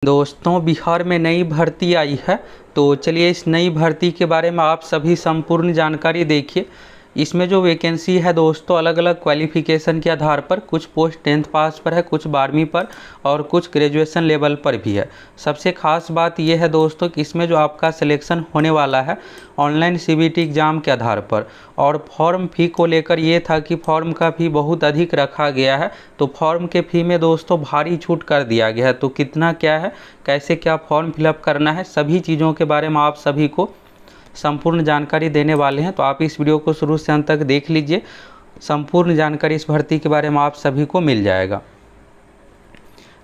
दोस्तों, बिहार में नई भर्ती आई है। तो चलिए इस नई भर्ती के बारे में आप सभी संपूर्ण जानकारी देखिए। इसमें जो वैकेंसी है दोस्तों, अलग अलग क्वालिफिकेशन के आधार पर, कुछ पोस्ट 10th पास पर है, कुछ 12वीं पर और कुछ ग्रेजुएशन लेवल पर भी है। सबसे खास बात यह है दोस्तों कि इसमें जो आपका सिलेक्शन होने वाला है ऑनलाइन सीबीटी एग्ज़ाम के आधार पर। और फॉर्म फ़ी को लेकर ये था कि फॉर्म का फ़ी बहुत अधिक रखा गया है, तो फॉर्म के फ़ी में दोस्तों भारी छूट कर दिया गया है। तो कितना क्या है, कैसे क्या फॉर्म फिलअप करना है, सभी चीज़ों के बारे में आप सभी को संपूर्ण जानकारी देने वाले हैं। तो आप इस वीडियो को शुरू से अंत तक देख लीजिए, संपूर्ण जानकारी इस भर्ती के बारे में आप सभी को मिल जाएगा।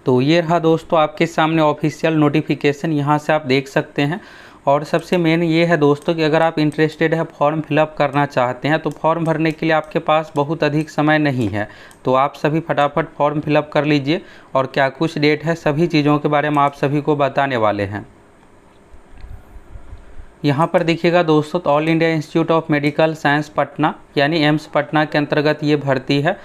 तो ये रहा दोस्तों आपके सामने ऑफिशियल नोटिफिकेशन, यहाँ से आप देख सकते हैं। और सबसे मेन ये है दोस्तों कि अगर आप इंटरेस्टेड है, फॉर्म फिलअप करना चाहते हैं, तो फॉर्म भरने के लिए आपके पास बहुत अधिक समय नहीं है। तो आप सभी फटाफट फॉर्म फिलअप कर लीजिए। और क्या कुछ डेट है, सभी चीज़ों के बारे में आप सभी को बताने वाले हैं। यहाँ पर देखिएगा दोस्तों, तो all India institute of medical science Patna यानी एम्स पटना के अंतर्गत ये भर्ती है।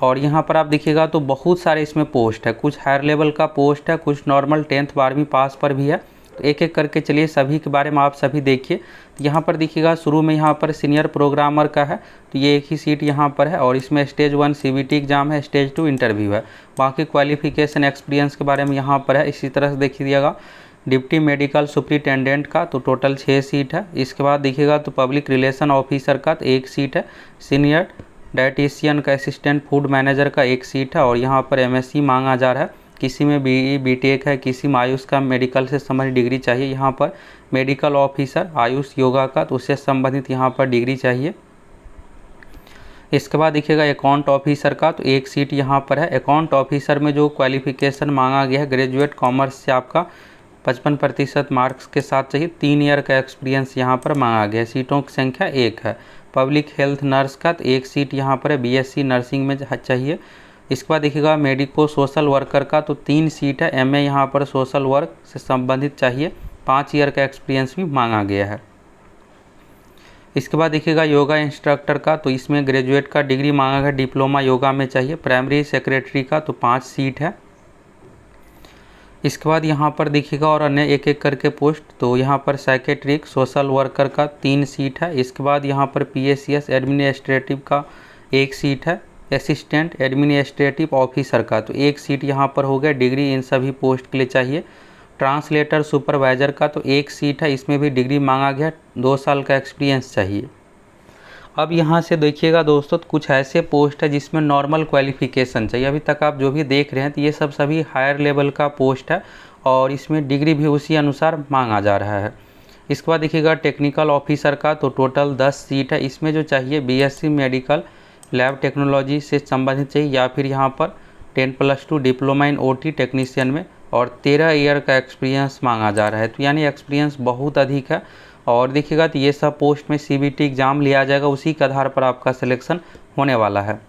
और यहाँ पर आप देखिएगा तो बहुत सारे इसमें पोस्ट है, कुछ हायर लेवल का पोस्ट है, कुछ नॉर्मल 10th 12वीं पास पर भी है। तो एक एक करके चलिए सभी के बारे में आप सभी देखिए। यहाँ पर देखिएगा शुरू में यहाँ पर सीनियर प्रोग्रामर का है, तो ये एक ही सीट यहाँ पर है। और इसमें स्टेज 1 सीबीटी एग्जाम है, स्टेज 2 इंटरव्यू है। बाकी क्वालिफिकेशन एक्सपीरियंस के बारे में यहाँ पर है। इसी तरह से देखिएगा डिप्टी मेडिकल सुपरिटेंडेंट का तो टोटल 6 सीट है। इसके बाद देखिएगा तो पब्लिक रिलेशन ऑफिसर का तो 1 सीट है। सीनियर डाइटिशियन का असिस्टेंट फूड मैनेजर का 1 सीट है। और यहाँ पर एमएससी मांगा जा रहा है, किसी में बीई बीटेक है, किसी में आयुष का मेडिकल से संबंधित डिग्री चाहिए। यहाँ पर मेडिकल ऑफिसर आयुष योगा का तो उससे संबंधित यहाँ पर डिग्री चाहिए। इसके बाद देखिएगा अकाउंट ऑफिसर का तो 1 सीट यहाँ पर है। अकाउंट ऑफिसर में जो क्वालिफिकेशन मांगा गया है, ग्रेजुएट कॉमर्स से आपका 55% मार्क्स के साथ चाहिए। 3 ईयर का एक्सपीरियंस यहाँ पर मांगा गया है। सीटों की संख्या 1 है। पब्लिक हेल्थ नर्स का तो 1 सीट यहाँ पर है, बीएससी नर्सिंग में चाहिए। इसके बाद देखिएगा मेडिको सोशल वर्कर का तो 3 सीट है। एमए यहाँ पर सोशल वर्क से संबंधित चाहिए। 5 ईयर का एक्सपीरियंस भी मांगा गया है। इसके बाद देखिएगा योगा इंस्ट्रक्टर का तो इसमें ग्रेजुएट का डिग्री मांगा गया, डिप्लोमा योगा में चाहिए। प्राइमरी सेक्रेटरी का तो 5 सीट है। इसके बाद यहाँ पर देखिएगा और अन्य एक एक करके पोस्ट, तो यहाँ पर साइकेट्रिक सोशल वर्कर का 3 सीट है। इसके बाद यहाँ पर पीएसीएस एडमिनिस्ट्रेटिव का 1 सीट है। असिस्टेंट एडमिनिस्ट्रेटिव ऑफिसर का तो 1 सीट यहाँ पर हो गया। डिग्री इन सभी पोस्ट के लिए चाहिए। ट्रांसलेटर सुपरवाइज़र का तो 1 सीट है, इसमें भी डिग्री मांगा गया, 2 साल का एक्सपीरियंस चाहिए। अब यहाँ से देखिएगा दोस्तों, तो कुछ ऐसे पोस्ट है जिसमें नॉर्मल क्वालिफिकेशन चाहिए। अभी तक आप जो भी देख रहे हैं तो ये सब सभी हायर लेवल का पोस्ट है और इसमें डिग्री भी उसी अनुसार मांगा जा रहा है। इसके बाद देखिएगा टेक्निकल ऑफिसर का तो टोटल 10 सीट है। इसमें जो चाहिए बीएससी मेडिकल लैब टेक्नोलॉजी से संबंधित चाहिए, या फिर यहाँ पर 10+2 डिप्लोमा इन ओटी टेक्नीशियन में, और 13 ईयर का एक्सपीरियंस मांगा जा रहा है। तो यानी एक्सपीरियंस बहुत अधिक है। और देखिएगा तो ये सब पोस्ट में सीबीटी एग्ज़ाम लिया जाएगा, उसी के आधार पर आपका सिलेक्शन होने वाला है।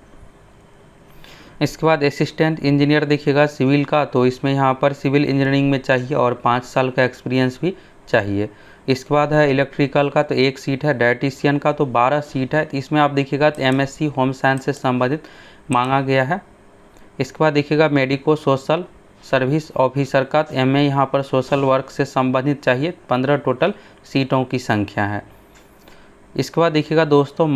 इसके बाद असिस्टेंट इंजीनियर देखिएगा सिविल का, तो इसमें यहाँ पर सिविल इंजीनियरिंग में चाहिए और 5 साल का एक्सपीरियंस भी चाहिए। इसके बाद है इलेक्ट्रिकल का तो 1 सीट है। डाइटिशियन का तो 12 सीट है। इसमें आप देखिएगा तो एमएससी होम साइंस से संबंधित मांगा गया है। इसके बाद देखिएगा मेडिको सोशल सर्विस ऑफिसर का एमए यहाँ पर सोशल वर्क से संबंधित चाहिए। 15 टोटल सीटों की संख्या है। इसके बाद देखिएगा दोस्तों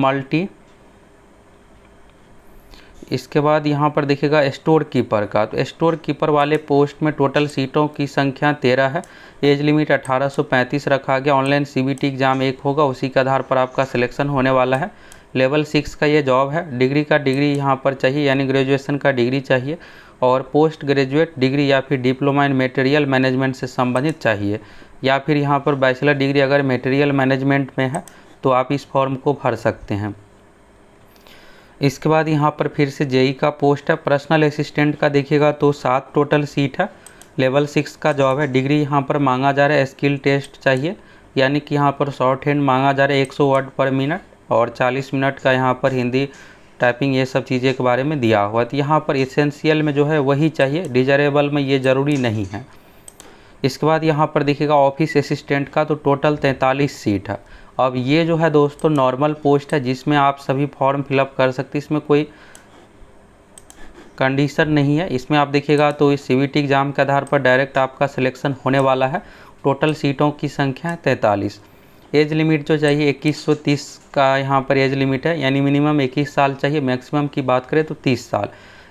इसके बाद यहाँ पर देखिएगा स्टोर कीपर का, तो स्टोर कीपर वाले पोस्ट में टोटल सीटों की संख्या 13 है। एज लिमिट 18 से 35 रखा गया। ऑनलाइन सीबीटी एग्ज़ाम 1 होगा, उसी के आधार पर आपका सिलेक्शन होने वाला है। लेवल 6 का ये जॉब है। डिग्री यहाँ पर चाहिए, यानी ग्रेजुएशन का डिग्री चाहिए। और पोस्ट ग्रेजुएट डिग्री या फिर डिप्लोमा इन मटेरियल मैनेजमेंट से संबंधित चाहिए, या फिर यहाँ पर बैचलर डिग्री अगर मटेरियल मैनेजमेंट में है तो आप इस फॉर्म को भर सकते हैं। इसके बाद यहाँ पर फिर से जेई का पोस्ट है। पर्सनल असिस्टेंट का देखिएगा तो 7 टोटल सीट है। लेवल 6 का जॉब है। डिग्री यहाँ पर मांगा जा रहा है, स्किल टेस्ट चाहिए, यानी कि यहाँ पर शॉर्ट हैंड मांगा जा रहा है 100 वर्ड पर मिनट, और 40 मिनट का यहाँ पर हिंदी टाइपिंग, ये सब चीज़ें के बारे में दिया हुआ है। तो यहाँ पर एसेंशियल में जो है वही चाहिए, डिजायरेबल में ये ज़रूरी नहीं है। इसके बाद यहाँ पर देखिएगा ऑफिस असिस्टेंट का तो टोटल 43 सीट है। अब ये जो है दोस्तों नॉर्मल पोस्ट है जिसमें आप सभी फॉर्म फिलअप कर सकते हैं। इसमें कोई कंडीशन नहीं है। इसमें आप देखिएगा तो इस CBT एग्ज़ाम के आधार पर डायरेक्ट आपका सिलेक्शन होने वाला है। टोटल सीटों की संख्या है 43। एज लिमिट जो चाहिए 2130 का यहाँ पर एज लिमिट है, यानी मिनिमम 21 साल चाहिए, मैक्सिमम की बात करें तो 30 साल।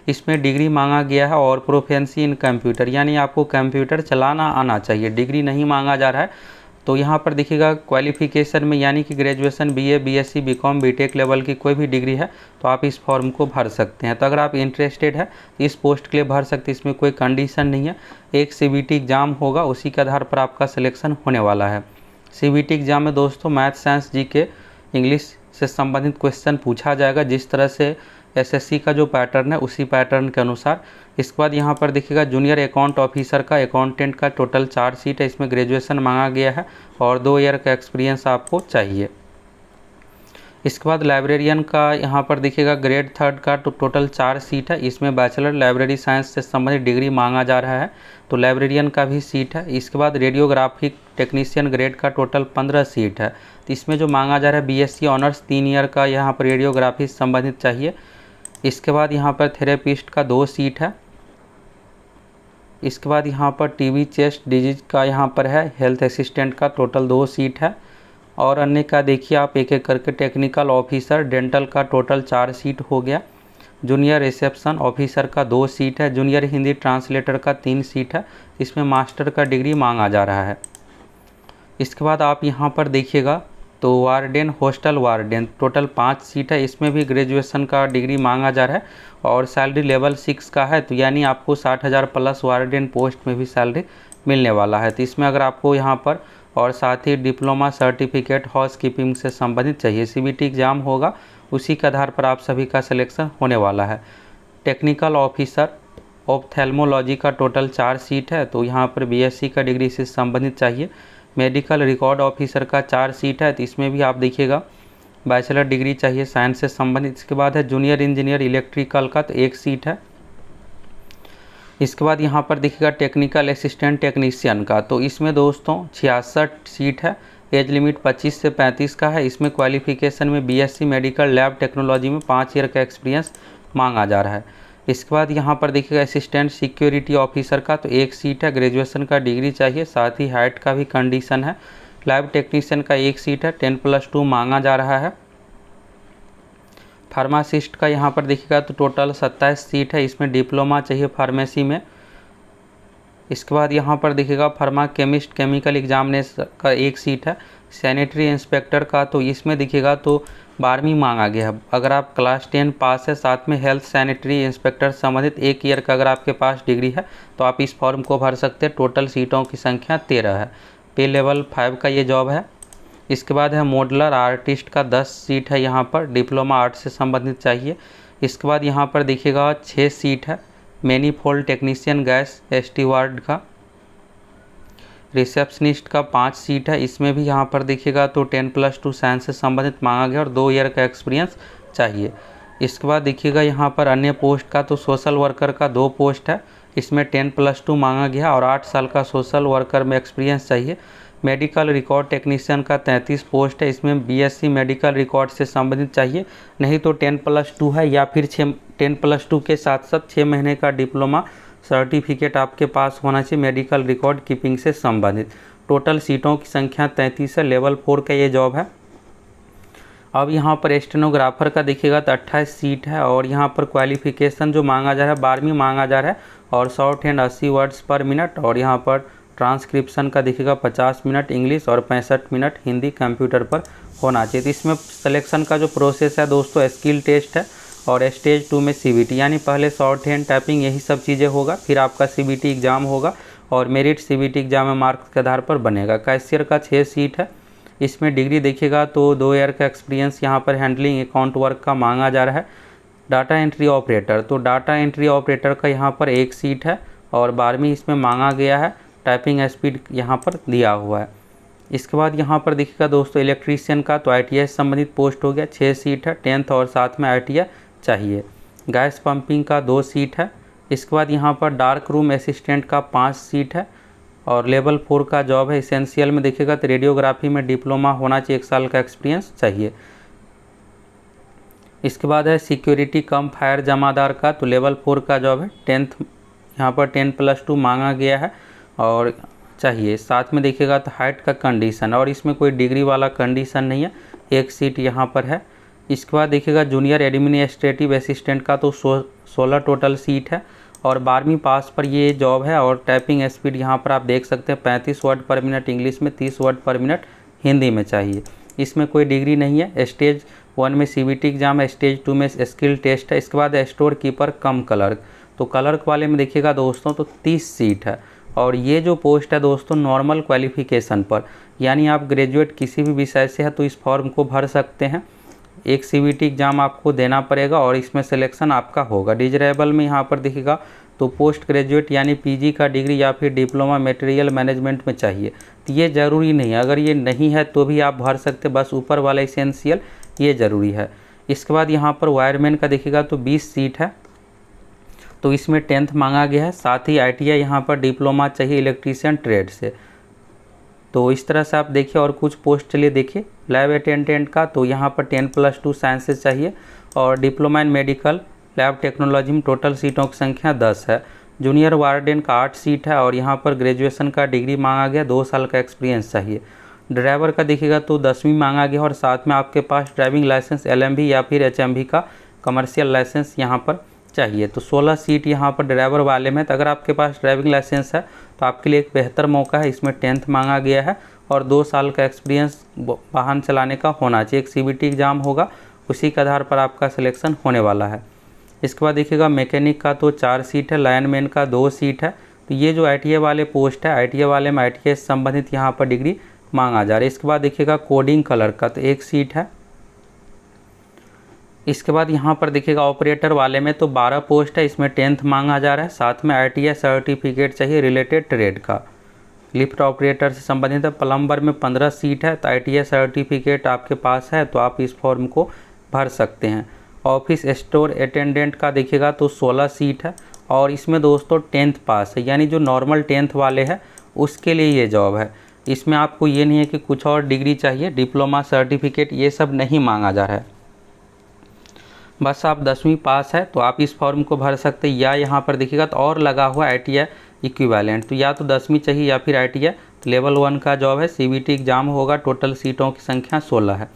इसमें डिग्री मांगा गया है और प्रोफेंसी इन कंप्यूटर, यानी आपको कंप्यूटर चलाना आना चाहिए, डिग्री नहीं मांगा जा रहा है। तो यहाँ पर देखिएगा क्वालिफिकेशन में यानी कि graduation BA BSc BCom BTech level की कोई भी डिग्री है तो आप इस फॉर्म को भर सकते हैं। तो अगर आप इंटरेस्टेड है इस पोस्ट के लिए भर सकते हैं, इसमें कोई कंडीशन नहीं है। एक CBT एग्ज़ाम होगा, उसी के आधार पर आपका सिलेक्शन होने वाला है। CBT एग्ज़ाम में दोस्तों मैथ साइंस GK इंग्लिश से संबंधित क्वेश्चन पूछा जाएगा, जिस तरह से SSC का जो पैटर्न है उसी पैटर्न के अनुसार। इसके बाद यहाँ पर देखिएगा जूनियर अकाउंट ऑफिसर का अकाउंटेंट का टोटल 4 सीट है। इसमें ग्रेजुएशन मांगा गया है और 2 ईयर का एक्सपीरियंस आपको चाहिए। इसके बाद लाइब्रेरियन का यहाँ पर देखिएगा ग्रेड 3 का टोटल 4 सीट है। इसमें बैचलर लाइब्रेरी साइंस से संबंधित डिग्री मांगा जा रहा है, तो लाइब्रेरियन का भी सीट है। इसके बाद रेडियोग्राफिक टेक्नीशियन ग्रेड का टोटल 15 सीट है। तो इसमें जो मांगा जा रहा है BSc ऑनर्स 3 ईयर का यहाँ पर रेडियोग्राफी से संबंधित चाहिए। इसके बाद यहाँ पर थेरेपिस्ट का 2 सीट है। इसके बाद यहाँ पर TB चेस्ट डिजीज का यहाँ पर है, हेल्थ असिस्टेंट का टोटल 2 सीट है। और अन्य का देखिए आप एक एक करके, टेक्निकल ऑफिसर डेंटल का टोटल 4 सीट हो गया। जूनियर रिसेप्शन ऑफिसर का 2 सीट है। जूनियर हिंदी ट्रांसलेटर का 3 सीट है। इसमें मास्टर का डिग्री मांगा जा रहा है। इसके बाद आप यहाँ पर देखिएगा तो warden hostel warden total 5 seat है। इसमें भी ग्रेजुएशन का डिग्री मांगा जा रहा है और सैलरी लेवल 6 का है, तो यानी आपको 60,000 प्लस वार्डन पोस्ट में भी सैलरी मिलने वाला है। तो इसमें अगर आपको यहाँ पर और साथ ही डिप्लोमा सर्टिफिकेट हाउस कीपिंग से संबंधित चाहिए, CBT एग्ज़ाम होगा, उसी के आधार पर आप सभी का सिलेक्शन होने वाला है। टेक्निकल ऑफिसर ऑप्थेल्मोलॉजी का टोटल 4 सीट है, तो यहाँ पर BSc का डिग्री से संबंधित चाहिए। मेडिकल रिकॉर्ड ऑफिसर का 4 सीट है, तो इसमें भी आप देखिएगा बैचलर डिग्री चाहिए साइंस से संबंधित। इसके बाद है जूनियर इंजीनियर इलेक्ट्रिकल का, तो 1 सीट है। इसके बाद यहाँ पर देखिएगा टेक्निकल असिस्टेंट टेक्नीशियन का, तो इसमें दोस्तों 66 सीट है। एज लिमिट 25 से 35 का है। इसमें क्वालिफिकेशन में BSc मेडिकल लैब टेक्नोलॉजी में 5 ईयर का एक्सपीरियंस मांगा जा रहा है। इसके बाद यहाँ पर देखिएगा असिस्टेंट सिक्योरिटी ऑफिसर का, तो 1 सीट है। ग्रेजुएशन का डिग्री चाहिए, साथ ही हाइट का भी कंडीशन है। लैब टेक्नीशियन का 1 सीट है, 10+2 मांगा जा रहा है। फार्मासिस्ट का यहाँ पर देखिएगा तो टोटल 27 सीट है। इसमें डिप्लोमा चाहिए फार्मेसी में। इसके बाद यहाँ पर देखिएगा फार्मा केमिस्ट केमिकल एग्जामिनेशन का 1 सीट है। सैनिटरी इंस्पेक्टर का, तो इसमें देखिएगा तो 12वीं मांगा गया है। अगर आप क्लास 10 पास है, साथ में हेल्थ सैनिटरी इंस्पेक्टर संबंधित 1 ईयर का अगर आपके पास डिग्री है तो आप इस फॉर्म को भर सकते हैं। टोटल सीटों की संख्या 13 है। पे लेवल 5 का ये जॉब है। इसके बाद है मॉडलर आर्टिस्ट का 10 सीट है। यहाँ पर डिप्लोमा आर्ट से संबंधित चाहिए। इसके बाद यहाँ पर देखिएगा 6 सीट है। मैनीफोल्ड टेक्नीशियन गैस स्टीवार्ड का। रिसेप्शनिस्ट का 5 सीट है। इसमें भी यहाँ पर देखिएगा तो 10+2 साइंस से संबंधित मांगा गया और 2 ईयर का एक्सपीरियंस चाहिए। इसके बाद देखिएगा यहाँ पर अन्य पोस्ट का, तो सोशल वर्कर का 2 पोस्ट है। इसमें 10+2 मांगा गया और 8 साल का सोशल वर्कर में एक्सपीरियंस चाहिए। मेडिकल रिकॉर्ड टेक्नीशियन का 33 पोस्ट है। इसमें BSc मेडिकल रिकॉर्ड से संबंधित चाहिए, नहीं तो 10+2 है या फिर 10+2 के साथ साथ 6 महीने का डिप्लोमा सर्टिफिकेट आपके पास होना चाहिए मेडिकल रिकॉर्ड कीपिंग से संबंधित। टोटल सीटों की संख्या 33 है। लेवल 4 का ये जॉब है। अब यहाँ पर स्टेनोग्राफर का देखिएगा तो 28 सीट है और यहाँ पर क्वालिफिकेशन जो मांगा जा रहा है 12वीं मांगा जा रहा है और शॉर्ट हैंड 80 वर्ड्स पर मिनट। और यहाँ पर ट्रांसक्रिप्शन का देखिएगा 50 मिनट इंग्लिश और 65 मिनट हिंदी कंप्यूटर पर होना चाहिए। तो इसमें सिलेक्शन का जो प्रोसेस है दोस्तों, स्किल टेस्ट है और स्टेज 2 में CBT, यानी पहले शॉर्ट हैंड टाइपिंग यही सब चीज़ें होगा, फिर आपका CBT एग्ज़ाम होगा और मेरिट CBT एग्ज़ाम में मार्क्स के आधार पर बनेगा। कैशियर का 6 सीट है। इसमें डिग्री देखिएगा तो 2 ईयर का एक्सपीरियंस यहाँ पर हैंडलिंग अकाउंट वर्क का मांगा जा रहा है। डाटा एंट्री ऑपरेटर, तो डाटा एंट्री ऑपरेटर का यहाँ पर 1 सीट है और 12वीं इसमें मांगा गया है। टाइपिंग स्पीड यहाँ पर दिया हुआ है। इसके बाद यहाँ पर देखिएगा दोस्तों इलेक्ट्रीशियन का, तो ITI संबंधित पोस्ट हो गया, 6 सीट है। 10th और साथ में ITI चाहिए। गैस पंपिंग का 2 सीट है। इसके बाद यहाँ पर डार्क रूम असिस्टेंट का 5 सीट है और लेवल 4 का जॉब है। इसेंशियल में देखिएगा तो रेडियोग्राफी में डिप्लोमा होना चाहिए, 1 साल का एक्सपीरियंस चाहिए। इसके बाद है सिक्योरिटी कम फायर जमादार का, तो लेवल 4 का जॉब है। 10th यहाँ पर 10+2 मांगा गया है और चाहिए। साथ में देखिएगा तो हाइट का कंडीशन, और इसमें कोई डिग्री वाला कंडीशन नहीं है, एक सीट यहाँ पर है। इसके बाद देखिएगा जूनियर एडमिनिस्ट्रेटिव असिस्टेंट का तो 16 टोटल सीट है और 12वीं पास पर ये जॉब है। और टाइपिंग स्पीड यहाँ पर आप देख सकते हैं 35 वर्ड पर मिनट इंग्लिश में, 30 वर्ड पर मिनट हिंदी में चाहिए। इसमें कोई डिग्री नहीं है। स्टेज 1 में CBT एग्जाम है, स्टेज 2 में स्किल टेस्ट है। इसके बाद स्टोर कीपर कम क्लर्क, तो क्लर्क वाले में देखिएगा दोस्तों तो 30 सीट है। और ये जो पोस्ट है दोस्तों नॉर्मल क्वालिफिकेशन पर, यानी आप ग्रेजुएट किसी भी विषय से है तो इस फॉर्म को भर सकते हैं। एक CBT एग्ज़ाम आपको देना पड़ेगा और इसमें सिलेक्शन आपका होगा। डिजरेबल में यहाँ पर देखिएगा तो पोस्ट ग्रेजुएट यानी PG का डिग्री या फिर डिप्लोमा मटेरियल मैनेजमेंट में चाहिए, तो ये ज़रूरी नहीं है। अगर ये नहीं है तो भी आप भर सकते, बस ऊपर वाला इसेंशियल ये ज़रूरी है। इसके बाद यहाँ पर वायरमैन का देखिएगा तो 20 सीट है, तो इसमें 10th मांगा गया है। साथ ही ITI यहाँ पर डिप्लोमा चाहिए इलेक्ट्रीशियन ट्रेड से। तो इस तरह से आप देखिए। और कुछ पोस्ट चलिए देखिए। लैब अटेंडेंट का तो यहाँ पर 10+2 साइंसेज चाहिए और diploma in medical lab technology में टोटल सीटों की संख्या 10 है। जूनियर वार्डन का 8 सीट है और यहाँ पर ग्रेजुएशन का डिग्री मांगा गया, 2 साल का एक्सपीरियंस चाहिए। ड्राइवर का देखिएगा तो 10वीं मांगा गया और साथ में आपके पास ड्राइविंग लाइसेंस LMB या फिर HMV का कमर्शियल लाइसेंस यहाँ पर चाहिए। तो 16 सीट यहाँ पर ड्राइवर वाले में। तो अगर आपके पास ड्राइविंग लाइसेंस है तो आपके लिए एक बेहतर मौका है। इसमें 10th मांगा गया है और 2 साल का एक्सपीरियंस वाहन चलाने का होना चाहिए। एक CBT एग्ज़ाम होगा, उसी के आधार पर आपका सिलेक्शन होने वाला है। इसके बाद देखिएगा मैकेनिक का तो 4 सीट है, लाइनमैन का 2 सीट है। तो ये जो ITI वाले पोस्ट है, ITI वाले में ITI से संबंधित यहाँ पर डिग्री मांगा जा रहा है। इसके बाद देखिएगा कोडिंग क्लर्क का तो 1 सीट है। इसके बाद यहाँ पर देखिएगा ऑपरेटर वाले में तो 12 पोस्ट है, इसमें 10th मांगा जा रहा है। साथ में ITI सर्टिफिकेट चाहिए रिलेटेड ट्रेड का, लिफ्ट ऑपरेटर से संबंधित है। प्लम्बर में 15 सीट है, तो ITI सर्टिफिकेट आपके पास है तो आप इस फॉर्म को भर सकते हैं। ऑफिस स्टोर अटेंडेंट का देखिएगा तो 16 सीट है और इसमें दोस्तों 10th पास है, यानी जो नॉर्मल 10th वाले हैं उसके लिए ये जॉब है। इसमें आपको ये नहीं है कि कुछ और डिग्री चाहिए, डिप्लोमा सर्टिफिकेट ये सब नहीं मांगा जा रहा है, बस आप 10वीं पास है तो आप इस फॉर्म को भर सकते हैं। या यहाँ पर देखिएगा तो और लगा हुआ ITI इक्विवेलेंट, तो या तो 10वीं चाहिए या फिर ITI। तो लेवल 1 का जॉब है, CBT एग्ज़ाम होगा, टोटल सीटों की संख्या 16 है।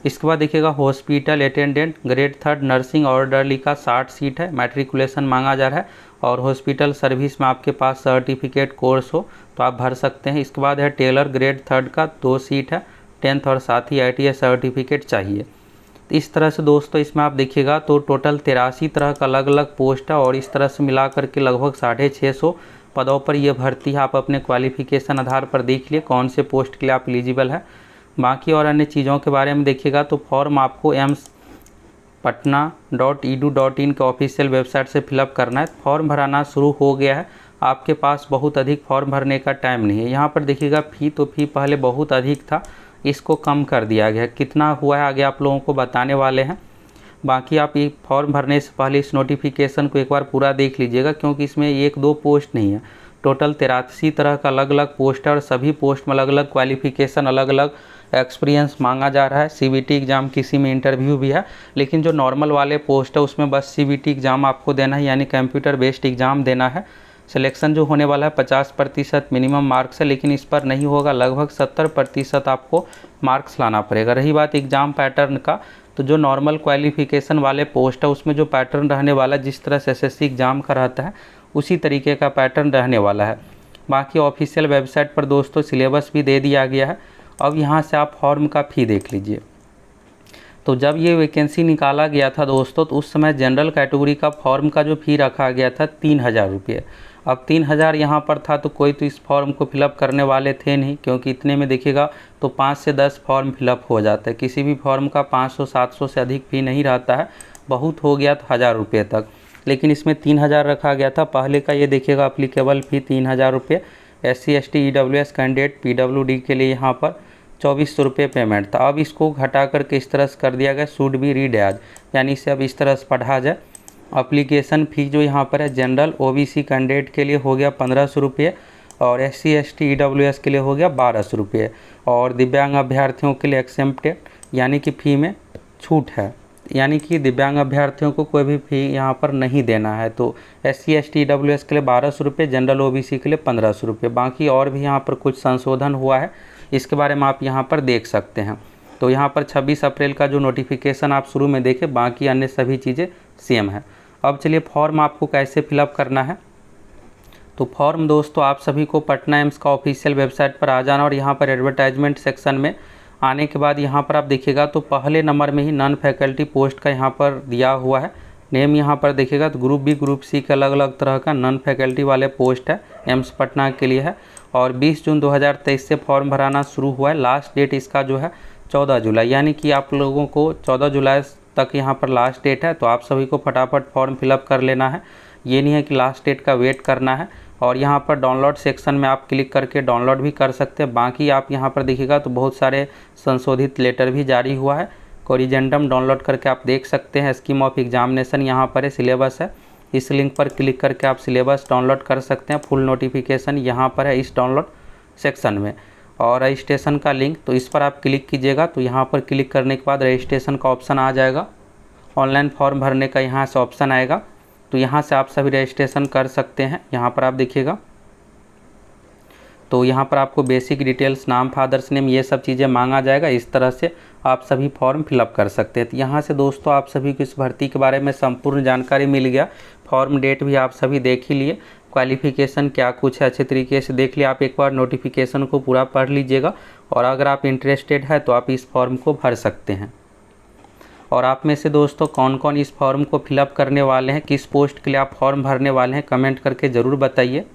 इसके बाद देखिएगा hospital attendant grade 3 nursing orderly का 60 सीट है, मैट्रिकुलेशन मांगा जा रहा है और हॉस्पिटल सर्विस में आपके पास सर्टिफिकेट कोर्स हो तो आप भर सकते हैं। इसके बाद है टेलर ग्रेड 3 का 2 सीट है, 10th और साथ ही ITI सर्टिफिकेट चाहिए। इस तरह से दोस्तों इसमें आप देखिएगा तो टोटल 83 तरह का अलग अलग पोस्ट है और इस तरह से मिला करके लगभग 650 पदों पर यह भर्ती है। आप अपने क्वालिफिकेशन आधार पर देख लिए कौन से पोस्ट के लिए आप एलिजिबल है। बाकी और अन्य चीज़ों के बारे में देखिएगा तो फॉर्म आपको AIIMSpatna.edu.in के ऑफिशियल वेबसाइट से फिलअप करना है। फॉर्म भराना शुरू हो गया है, आपके पास बहुत अधिक फॉर्म भरने का टाइम नहीं है। यहाँ पर देखिएगा फ़ी तो फ़ी पहले बहुत अधिक था, इसको कम कर दिया गया। कितना हुआ है आगे आप लोगों को बताने वाले हैं। बाकी आप ये फॉर्म भरने से पहले इस नोटिफिकेशन को एक बार पूरा देख लीजिएगा, क्योंकि इसमें 1-2 पोस्ट नहीं है, टोटल 83 तरह का अलग अलग पोस्ट है और सभी पोस्ट में अलग अलग क्वालिफिकेशन अलग अलग एक्सपीरियंस मांगा जा रहा है। CBT एग्ज़ाम किसी में इंटरव्यू भी है, लेकिन जो नॉर्मल वाले पोस्ट है उसमें बस CBT एग्ज़ाम आपको देना है, यानी कंप्यूटर बेस्ड एग्ज़ाम देना है। सिलेक्शन जो होने वाला है 50% मिनिमम मार्क्स है, लेकिन इस पर नहीं होगा, लगभग 70% आपको मार्क्स लाना पड़ेगा। रही बात एग्ज़ाम पैटर्न का, तो जो नॉर्मल क्वालिफिकेशन वाले पोस्ट है उसमें जो पैटर्न रहने वाला है, जिस तरह से SSC एग्ज़ाम का रहता है उसी तरीके का पैटर्न रहने वाला है। बाकी ऑफिशियल वेबसाइट पर दोस्तों सिलेबस भी दे दिया गया है। अब यहाँ से आप फॉर्म का फ़ी देख लीजिए। तो जब ये वैकेंसी निकाला गया था दोस्तों, तो उस समय जनरल कैटेगरी का फॉर्म का जो फ़ी रखा गया था 3000 रुपये। अब 3000 यहाँ पर था तो कोई तो इस फॉर्म को फिलअप करने वाले थे नहीं, क्योंकि इतने में देखिएगा तो 5 से 10 फॉर्म फिलअप हो जाता है। किसी भी फॉर्म का 500-700 से अधिक फ़ी नहीं रहता है, बहुत हो गया तो 1000 रुपये तक, लेकिन इसमें 3000 रखा गया था। पहले का ये देखिएगा अप्लीकेबल फ़ी 3000 रुपये। SC ST EWS candidate PWD के लिए यहाँ पर 2400 रुपये पेमेंट था। अब इसको घटा करके इस तरह से कर दिया गया, शुड बी रीड एज, यानी इसे अब इस तरह से पढ़ा जाए। अप्लीकेशन फ़ी जो यहाँ पर है जनरल OBC कैंडिडेट के लिए हो गया 1500 रुपये और SC ST EWS के लिए हो गया 1200 रुपये और दिव्यांग अभ्यर्थियों के लिए एक्सेप्टेड, यानी कि फ़ी में छूट है, यानी कि दिव्यांग अभ्यर्थियों को कोई भी फ़ी यहाँ पर नहीं देना है। तो SC ST EWS के लिए 1200 रुपये, जनरल OBC के लिए 1500 रुपये। बाकी और भी यहाँ पर कुछ संशोधन हुआ है, इसके बारे में आप यहाँ पर देख सकते हैं। तो यहाँ पर 26 अप्रैल का जो नोटिफिकेशन आप शुरू में देखें, बाकी अन्य सभी चीज़ें सेम है। अब चलिए फॉर्म आपको कैसे फिलअप करना है। तो फॉर्म दोस्तों आप सभी को पटना एम्स का ऑफिशियल वेबसाइट पर आ जाना और यहाँ पर एडवर्टाइजमेंट सेक्शन में आने के बाद यहाँ पर आप देखिएगा तो पहले नंबर में ही नॉन फैकल्टी पोस्ट का यहाँ पर दिया हुआ है नेम। यहाँ पर देखिएगा तो ग्रुप बी ग्रुप सी के अलग अलग तरह का नॉन फैकल्टी वाले पोस्ट है, एम्स पटना के लिए है। और 20 जून 2023 से फॉर्म भराना शुरू हुआ है। लास्ट डेट इसका जो है 14 जुलाई, यानी कि आप लोगों को 14 जुलाई तक यहाँ पर लास्ट डेट है। तो आप सभी को फटाफट फॉर्म फिलअप कर लेना है, ये नहीं है कि लास्ट डेट का वेट करना है। और यहाँ पर डाउनलोड सेक्शन में आप क्लिक करके डाउनलोड भी कर सकते हैं। बाकी आप यहाँ पर देखिएगा तो बहुत सारे संशोधित लेटर भी जारी हुआ है, कोरिजेंडम डाउनलोड करके आप देख सकते हैं। स्कीम ऑफ एग्जामिनेशन यहाँ पर है, सिलेबस है, इस लिंक पर क्लिक करके आप सिलेबस डाउनलोड कर सकते हैं। फुल नोटिफिकेशन यहाँ पर है इस डाउनलोड सेक्शन में। और रजिस्ट्रेशन का लिंक, तो इस पर आप क्लिक कीजिएगा तो यहाँ पर क्लिक करने के बाद रजिस्ट्रेशन का ऑप्शन आ जाएगा, ऑनलाइन फॉर्म भरने का यहाँ से ऑप्शन आएगा। तो यहाँ से आप सभी रजिस्ट्रेशन कर सकते हैं। यहाँ पर आप देखिएगा तो यहाँ पर आपको बेसिक डिटेल्स, नाम, फादर्स नेम, ये सब चीज़ें मांगा जाएगा। इस तरह से आप सभी फॉर्म फिलअप कर सकते हैं। तो यहाँ से दोस्तों आप सभी को इस भर्ती के बारे में संपूर्ण जानकारी मिल गया। फॉर्म डेट भी आप सभी देख ही लिए, क्वालिफिकेशन क्या कुछ है अच्छे तरीके से देख लिया। आप एक बार नोटिफिकेशन को पूरा पढ़ लीजिएगा और अगर आप इंटरेस्टेड है तो आप इस फॉर्म को भर सकते हैं। और आप में से दोस्तों कौन कौन इस फॉर्म को फिलअप करने वाले हैं, किस पोस्ट के लिए आप फॉर्म भरने वाले हैं, कमेंट करके ज़रूर बताइए।